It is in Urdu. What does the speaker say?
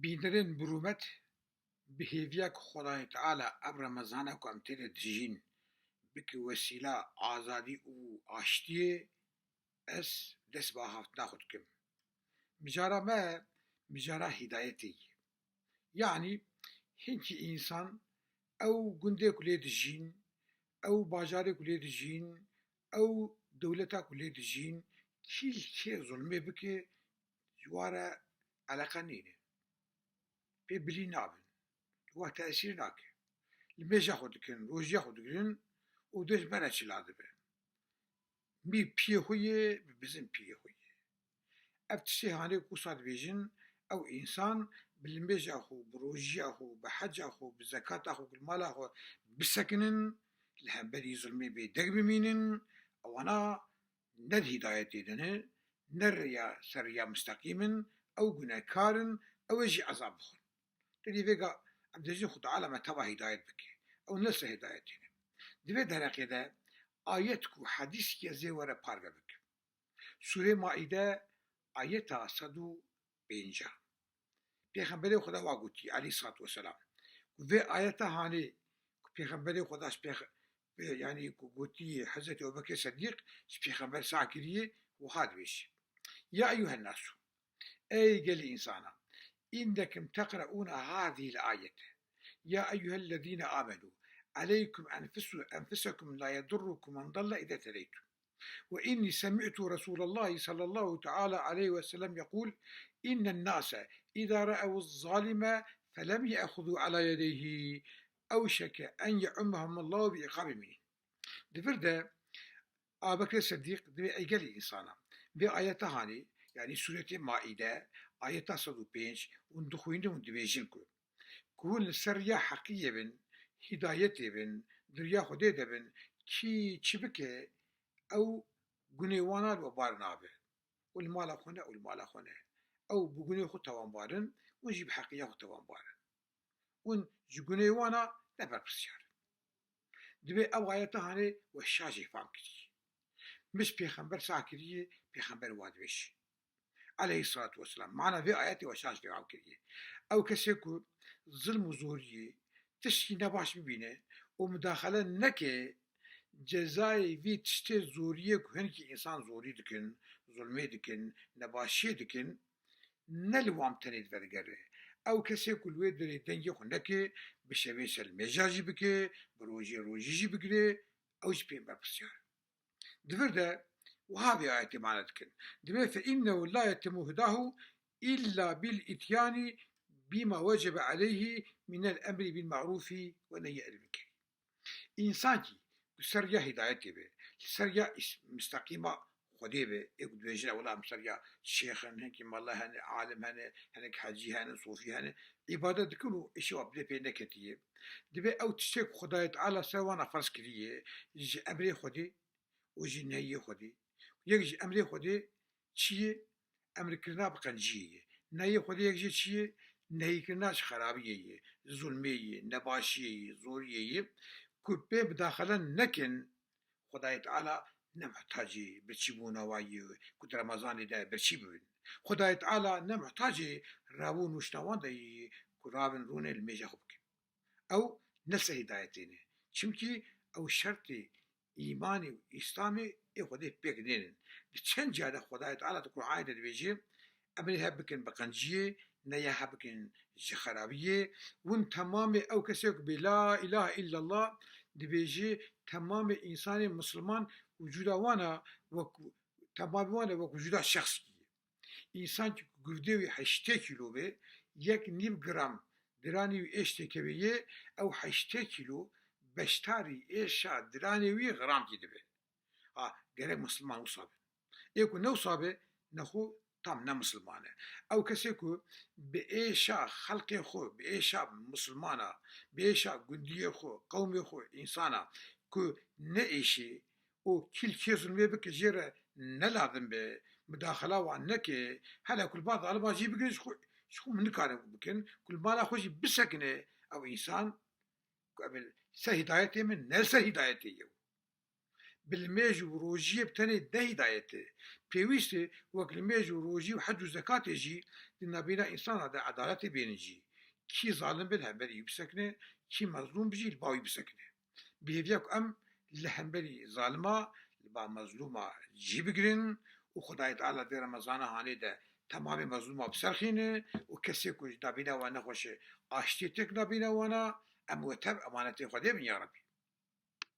بينرن برومت بهيفياك خدای تعالى اب رمضان کو ام تير دجين بك وسيلة آزادي و آشتي اس دس با هفت ناخد كم مجارة ما مجارة هدايتي يعني هنكي إنسان أو جندي كلية الجين أو باجاري كلية الجين أو دولتا كلية الجين كل شيء ظلمي بك جوارا على قنينه في بلي نابن هو تأثير ناك الميج ياخد كن روج ياخد كن ودش بنا شلادبه مي بيه هوي بزن بيه هوي افتشي هاني قصاد بيجن او انسان بالميج اخو بروج اخو بحج اخو بزكاة اخو بالمال اخو بسكنن لهم بدي ظلمي بيدق بمينن او انا ند هدايتي دنه نريا سريا مستقيما او جناكارن او يجي عذاب بخون تدي فيقا عبد الجين خد عالم تبع هدايت بك او نسل هدايتين دي في درقيدة آياتكو حديث يزي ورا بارغ بك سوره مائده آياتا صدو بينجا پیغمبر خدا واگوتی علی صلوات و سلام و آیت هانی پیغمبر خداش يعني قوتي حضرت أبو بكر الصديق پیغمبر ساكريه وهاد بيش يا أيها الناس أي قال إنسان إنكم تقرؤون هذه الآية يا أيها الذين آمنوا عليكم أنفسكم لا يضركم من ضل إذا تليتم وإني سمعت رسول الله صلى الله تعالى عليه وسلم يقول إن الناس إذا رأوا الظالم فلم يأخذوا على يديه أوشك أن يعمهم الله بعقاب منه دفرده أبو بكر الصديق دبي أيقل إنسانا بآيات هاني يعني سورة مائدة آيات 105 وندخوين وندبيجنكو كون سريا حقية بن هداية بن دريا خديدة بن كي تشبكه أو جنيوانا وبارنابه والمال أخونا والمال أخونا أو بجنيه خو توان بارن ونجيب حقيقة خو توان بارن ون جنيوانا نبر بسيار دبي أو آياتها هني والشاجي فهم كتير مش بيخمبر ساكرية بيخمبر وادوش عليه الصلاة والسلام معنا في آياتي وشاجي فهم كتير أو كسيكو ظلم وزورية تشكي نباش ببينه ومداخلة نكي جزای وی تشتی زوریه که هنگی انسان زوری دکن ظلمه دکن نباشی دکن نلوام تنید ورگره او کسی کلوی داری دنگی خونده بشویش المجاجی بکه بروجی روجیجی بگره اوش بین برپسیار دفر ده وهذه آية معنى دكن دفر فإنه لا يتم هداه إلا بالإتيان بما وجب عليه من الأمر بالمعروف والنهي عن المنكر إنسان سريا هدايتي به سريا مستقيمة خدي به يقول بيجنا ولا مسريا شيخ هنك والله هن عالم هنك حاجي هن صوفي هن عبادة كله إيش وابد بينك كتير دبي أو تشتك خدايت على سوانا فرس كذيه يجي أمري خدي ويجي نهي خدي يجي أمري خدي شيء أمر كنا بقنجية نهي خدي يجي شيء نهي كناش خرابية ظلمية نباشية زورية كوبي بداخلا نكن خدای تعالى نمحتاجي برشيبونا واي كنت رمضان دا برشيبون خدای تعالى نمحتاجي راون وشنوان دا كرابن رون الميجا خبك او نفس هدايتين چمكي او شرط ايماني واسلامي اي خدای بيك دينن بچن جاده خدای تعالى تكون عايدة بيجي امري هبكن بقنجيه نيا هبكن جخرابيه ون تمام او كسيك بلا اله الا الله دبيجي تمام انسان مسلمان وجودا وانا تمام وانا وجودا شخصي انسان گفته 8 کیلو به 1.5 گرم درانی و اشته کبیه او 8 کیلو بشتاری ایشا درانی و غرام کی دبه گره مسلمان وصابه يكون نو صابه نخو تام نا مسلمانه او كسيكو بإيشا خلقي خو بإيشا مسلمانه بإيشا قندية خو قومي خو إنسانا كو نئيشي او كل كيزن بك جيرا نلازم به مداخلة وعنك هلا كل بعض على ما جيب بقى شو من كاره بكن كل ما لا خوش بسكنه او انسان قبل سهدايته من نرسه هدايته يو بالميج وروجي بتاني ده هدايته بيويسته وقت الميج وروجي وحج وزكاة جي دی نبینا انسان دا عدالت بینجی کی ظالم بل همبری بسکنه کی مظلوم بجی الباوی بسکنه بهیویا که ام لهمبری ظالما با مظلوما جی بگرین و خدای تعالی در رمضان هانه ده تمام مظلوما بسرخینه و کسی که نبینا و نخوشه آشتی تک نبینا وانا ام و تب امانت خدا بین یا ربی